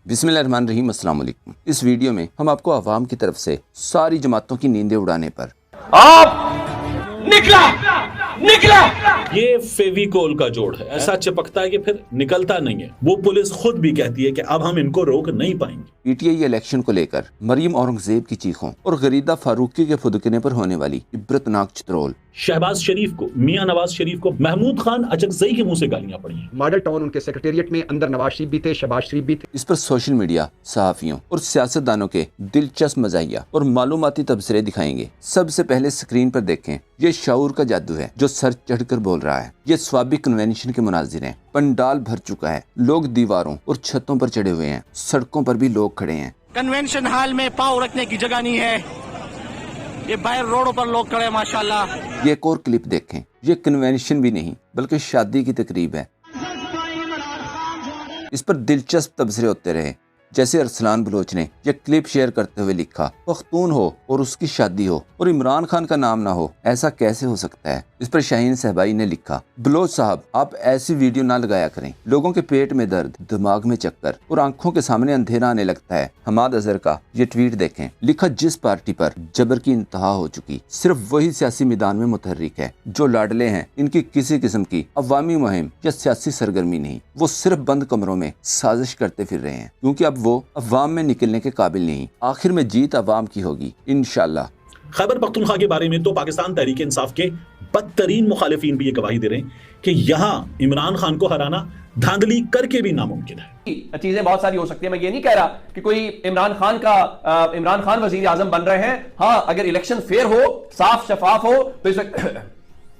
बिस्मिल्लाहिर्रहमानिर्रहीम, अस्सलाम वालेकुम। इस वीडियो में हम आपको अवाम की तरफ से सारी जमातों की नींदें उड़ाने पर आप निकला निकला ये फेविकोल का जोड़ है, ऐसा चिपकता है कि फिर निकलता नहीं है। वो पुलिस खुद भी कहती है कि अब हम इनको रोक नहीं पाएंगे। पीटीआई इलेक्शन को लेकर मरियम औरंगजेब की चीखों और गरीदा फारूकी के फुदकने पर होने वाली इब्रतनाक चित्रोल, शहबाज शरीफ को, मियां नवाज शरीफ को महमूद खान अचकजई के मुंह से गालियां पड़ी हैं। मॉडल टाउन उनके सेक्रेटेरिएट में अंदर नवाज शरीफ भी थे, शहबाज शरीफ भी थे। इस पर सोशल मीडिया, सहाफियों और सियासतदानों के दिलचस्प मजाहिया और मालूमाती तबसरे दिखाएंगे। सबसे पहले स्क्रीन पर देखें, ये शऊर का जादू है जो सर चढ़कर बोल रहा है। ये स्वाबी कन्वेंशन के मुनाजिर हैं। पंडाल भर चुका है, लोग दीवारों और छतों पर चढ़े हुए हैं, सड़कों पर भी लोग खड़े हैं। कन्वेंशन हॉल में पाँव रखने की जगह नहीं है, ये बाहर रोडों पर लोग खड़े हैं माशाल्लाह। ये एक और क्लिप देखें, ये कन्वेंशन भी नहीं बल्कि शादी की तकरीब है। इस पर दिलचस्प तबसरे होते रहे, जैसे अरसलान बलोच ने यह क्लिप शेयर करते हुए लिखा, पख्तून हो और उसकी शादी हो और इमरान खान का नाम ना हो, ऐसा कैसे हो सकता है। इस पर शाहीन सहबाई ने लिखा, बलोच साहब आप ऐसी वीडियो ना लगाया करें, लोगों के पेट में दर्द, दिमाग में चक्कर और आंखों के सामने अंधेरा आने लगता है। हमाद अजहर का ये ट्वीट देखें, लिखा, जिस पार्टी पर जबर की इंतहा हो चुकी, सिर्फ वही सियासी मैदान में मुतहर्रिक है। जो लाडले हैं, इनकी किसी किस्म की अवामी मुहिम या सियासी सरगर्मी नहीं, वो सिर्फ बंद कमरों में साजिश करते फिर रहे हैं, क्योंकि अब वो अवाम में निकलने के काबिल नहीं। आखिर में जीत अवाम की होगी इंशाल्लाह। खैबर पख्तूनख्वा के बारे में तो पाकिस्तान तहरीक इंसाफ के बदतरीन मुखालिफिन भी ये गवाही दे रहे हैं कि यहाँ इमरान खान को हराना धांधली करके भी नामुमकिन है। चीजें बहुत सारी हो सकती है। मैं ये नहीं कह रहा कि कोई इमरान खान वजीर आजम बन रहे हैं। हाँ, अगर इलेक्शन फेयर हो, साफ शफाफ हो, तो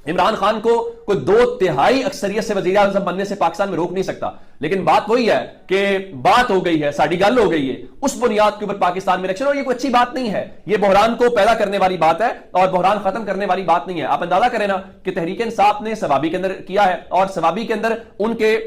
इमरान खान को कोई 2/3 अक्सरियत से वजीर आजम बनने से पाकिस्तान में रोक नहीं सकता। लेकिन बात वही है कि बात हो गई है, साड़ी गल हो गई है, उस बुनियाद के ऊपर पाकिस्तान में इलेक्शन, और ये कोई अच्छी बात नहीं है। ये बहरान को पैदा करने वाली बात है और बहरान खत्म करने वाली बात नहीं है। आप अंदाजा करें ना कि तहरीक इंसाफ ने सवाबी के अंदर किया है, और सवाबी के अंदर उनके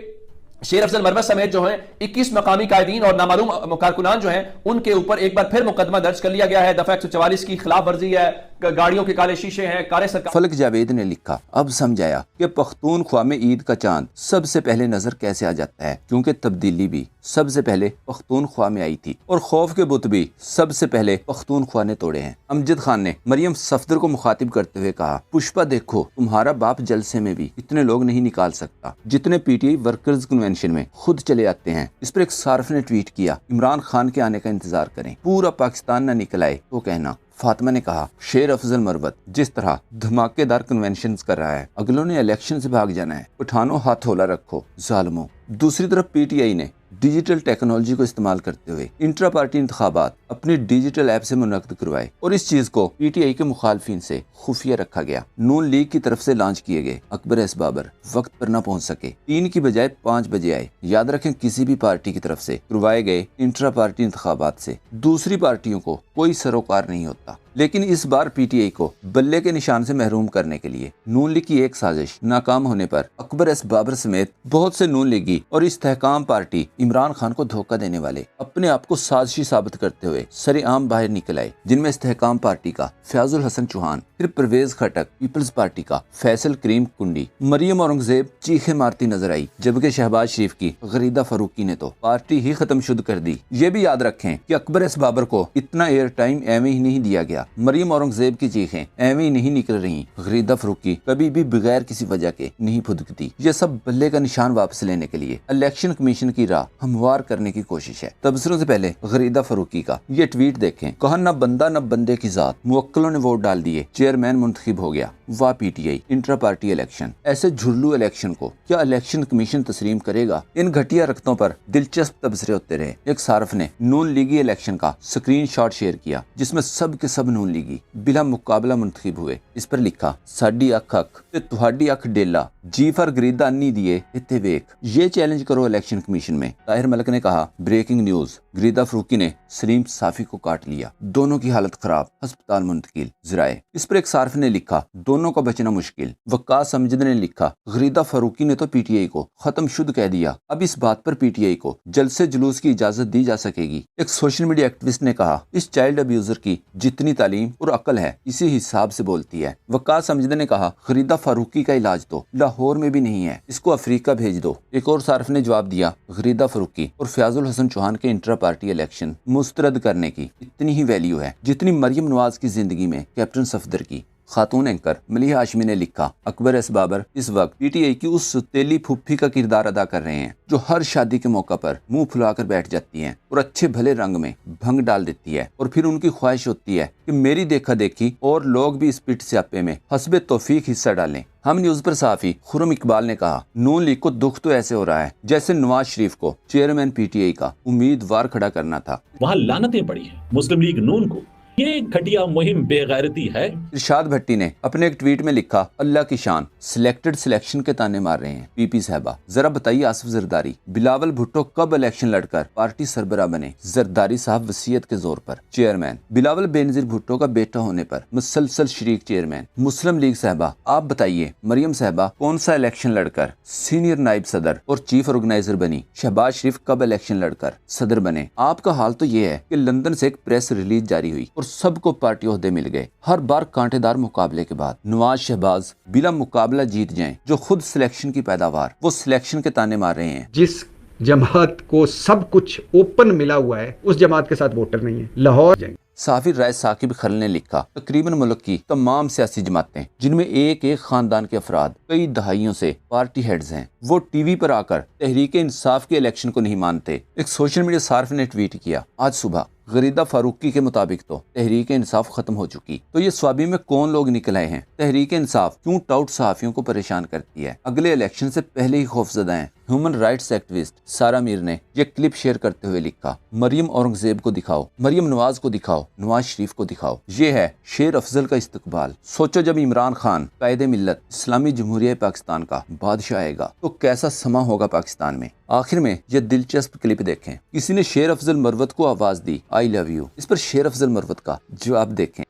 शेर अफजल मरवत समेत जो हैं 21 मकामी कायदीन और नामालूम कारकुनान जो हैं, उनके ऊपर एक बार फिर मुकदमा दर्ज कर लिया गया है। दफा 144 की खिलाफ वर्जी है, गाड़ियों के काले शीशे हैं, काले सरकार। फलक जावेद ने लिखा, अब समझाया कि पख्तूनख्वा में ईद का चांद सबसे पहले नजर कैसे आ जाता है, क्योंकि तब्दीली भी सबसे पहले पख्तूनख्वा में आई थी और खौफ के बुत भी सबसे पहले पख्तूनख्वा ने तोड़े हैं। अमजद खान ने मरियम सफदर को मुखातिब करते हुए कहा, पुष्पा देखो, तुम्हारा बाप जलसे में भी इतने लोग नहीं निकाल सकता जितने पीटीआई वर्कर्स कन्वेंशन में खुद चले आते हैं। इस पर एक सार्फ ने ट्वीट किया, इमरान खान के आने का इंतजार करें, पूरा पाकिस्तान न निकल आए तो कहना। फातिमा ने कहा, शेर अफजल मरवत जिस तरह धमाकेदार कन्वेंशन कर रहा है, अगलों ने इलेक्शन से भाग जाना है, उठानो हाथ होला रखो जालिमों। दूसरी तरफ पीटीआई ने डिजिटल टेक्नोलॉजी को इस्तेमाल करते हुए इंट्रा पार्टी इंतखाबात अपनी डिजिटल ऐप से मुनक्किद करवाए, और इस चीज को पीटीआई के मुखालफिन से खुफिया रखा गया। नून लीग की तरफ से लॉन्च किए गए अकबर एस बाबर वक्त पर न पहुंच सके, 3 की बजाय 5 बजे आए। याद रखें, किसी भी पार्टी की तरफ से करवाए गए इंट्रा पार्टी इंतखाबात से दूसरी पार्टियों को कोई सरोकार नहीं होता। लेकिन इस बार पीटीआई को बल्ले के निशान से महरूम करने के लिए नून लीग की एक साजिश नाकाम होने पर अकबर एस बाबर समेत बहुत से नून लीगी और इस्तेहकाम पार्टी इमरान खान को धोखा देने वाले अपने आप को साजिशी साबित करते हुए सरेआम बाहर निकल आए, जिनमें इस्तेहकाम पार्टी का फयाजुल हसन चौहान, फिर परवेज खटक, पीपल्स पार्टी का फैसल करीम कुंडी। मरियम औरंगजेब चीखे मारती नजर आई, जबकि शहबाज शरीफ की गरीदा फारूकी ने तो पार्टी ही खत्म शुद्ध कर दी। ये भी याद रखें कि अकबर एस बाबर को इतना एयर टाइम एवं ही नहीं दिया गया। मरियम औरंगजेब की चीखें एवं ही नहीं निकल रही, गरीदा फारूकी कभी भी बगैर किसी वजह के नहीं फुदकती। ये सब बल्ले का निशान वापस लेने के लिए इलेक्शन कमीशन की राह हमवार करने की कोशिश है। तबसरों से पहले गरीदा फारूकी का ये ट्वीट देखें, कहा, न बंदा न बंदे की जात, मुवक्किलों ने वोट डाल दिए, चेयरमैन मुंतखब हो गया। वाह पीटीआई, इंट्रा पार्टी इलेक्शन। ऐसे झुल्लू इलेक्शन को क्या इलेक्शन कमीशन तस्लीम करेगा? इन घटिया रकतों पर दिलचस्प तबसरे होते रहे। एक सार्फ ने नून लीगी इलेक्शन का स्क्रीनशॉट शेयर किया, जिसमें सब के सब नून लीगी बिला मुकाबला मुंतखब हुए। इस पर लिखा, साडी अख अख ते तुहाडी अख डेला, जी फॉर गरीदा अन्नी दिए इत्थे वेख। ये चैलेंज करो इलेक्शन कमीशन में। ताहिर मलिक ने कहा, ब्रेकिंग न्यूज, गरीदा फरूकी ने सलीम साफी को काट लिया, दोनों की हालत खराब, अस्पताल मुंतकिल। ज़राए इस पर एक सार्फ ने लिखा, दोनों का बचना मुश्किल। वक्कास अमजद ने लिखा, गरीदा फरूकी ने तो पीटीआई को खत्म शुद्ध कह दिया, अब इस बात पर पीटीआई को जलसे जुलूस की इजाजत दी जा सकेगी। एक सोशल मीडिया एक्टिविस्ट ने कहा, इस चाइल्ड अब्यूजर की जितनी तालीम और अकल है इसी हिसाब से बोलती है। वक्कास अमजद ने कहा, गरीदा फारूकी का इलाज तो लाहौर में भी नहीं है, इसको अफ्रीका भेज दो। एक और सार्फ ने जवाब दिया, गरीदा फरूकी और फयाजुल हसन चौहान के इंट्रा पार्टी इलेक्शन मुस्तरद करने की इतनी ही वैल्यू है जितनी मरियम नवाज की जिंदगी में कैप्टन सफदर की। खातून एंकर मलिहा हाशमी ने लिखा, अकबर एस बाबर इस वक्त पीटीआई की उस तेली फुफ्फी का किरदार अदा कर रहे हैं जो हर शादी के मौका पर मुंह फुलाकर बैठ जाती हैं और अच्छे भले रंग में भंग डाल देती है, और फिर उनकी ख्वाहिश होती है कि मेरी देखा देखी और लोग भी इस पिट स्यापे में हस्बे तौफीक हिस्सा डालें। हम न्यूज पर सहाफी खुरम इकबाल ने कहा, नून लीग को दुख तो ऐसे हो रहा है जैसे नवाज शरीफ को चेयरमैन पीटीआई का उम्मीदवार खड़ा करना था। वहाँ लानतें पड़ी हैं मुस्लिम लीग नून को, ये घटिया मुहिम बेगैरती है। इरशाद भट्टी ने अपने एक ट्वीट में लिखा, अल्लाह की शान, सिलेक्टेड सिलेक्शन के ताने मार रहे हैं पीपी साहबा। जरा बताइए आसिफ जरदारी, बिलावल भुट्टो कब इलेक्शन लड़कर पार्टी सरबराह बने? जरदारी साहब वसीयत के जोर पर चेयरमैन, बिलावल बेनजीर भुट्टो का बेटा होने पर मुसलसल शरीक चेयरमैन। मुस्लिम लीग साहबा आप बताइए, मरियम साहबा कौन सा इलेक्शन लड़कर सीनियर नायब सदर और चीफ ऑर्गेनाइजर बनी? शहबाज शरीफ कब इलेक्शन लड़कर सदर बने? आपका हाल तो ये है कि लंदन से एक प्रेस रिलीज जारी हुई और सबको पार्टी ओहदे मिल गए। हर बार कांटेदार मुकाबले के बाद नवाज शहबाज बिला मुकाबला जीत जाएं, जो खुद सिलेक्शन की पैदावार वो सिलेक्शन के ताने मार रहे हैं। जिस जमात को सब कुछ ओपन मिला हुआ है उस जमात के साथ वोटर नहीं है। लाहौर जाएंगे। साफी राय साकिब खल ने लिखा, तकरीबन मुल्क की तमाम सियासी जमातें जिनमें एक एक खानदान के अफराद कई दहाइयों से पार्टी हेड्स हैं, वो टीवी पर आकर तहरीक इंसाफ के इलेक्शन को नहीं मानते। एक सोशल मीडिया सार्फ ने ट्वीट किया, आज सुबह गरीदा फारूकी के मुताबिक तो तहरीक इंसाफ खत्म हो चुकी, तो ये स्वाबी में कौन लोग निकल आए हैं? तहरीक इंसाफ क्यों टाउट सहाफियों को परेशान करती है? अगले इलेक्शन से पहले ही खौफजदा हैं। ह्यूमन राइट्स एक्टिविस्ट सारा मीर ने यह क्लिप शेयर करते हुए लिखा, मरियम औरंगजेब को दिखाओ, मरियम नवाज को दिखाओ, नवाज शरीफ को दिखाओ, ये है शेर अफजल का इस्तकबाल। सोचो जब इमरान खान कायदे मिल्लत इस्लामी जमहूरिया पाकिस्तान का बादशाह आएगा तो कैसा समा होगा पाकिस्तान में। आखिर में यह दिलचस्प क्लिप देखें, किसी ने शेर अफजल मरवत को आवाज दी, आई लव यू। इस पर शेर अफजल मरवत का जवाब देखें,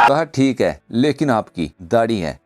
कहा ठीक है लेकिन आपकी दाढ़ी है।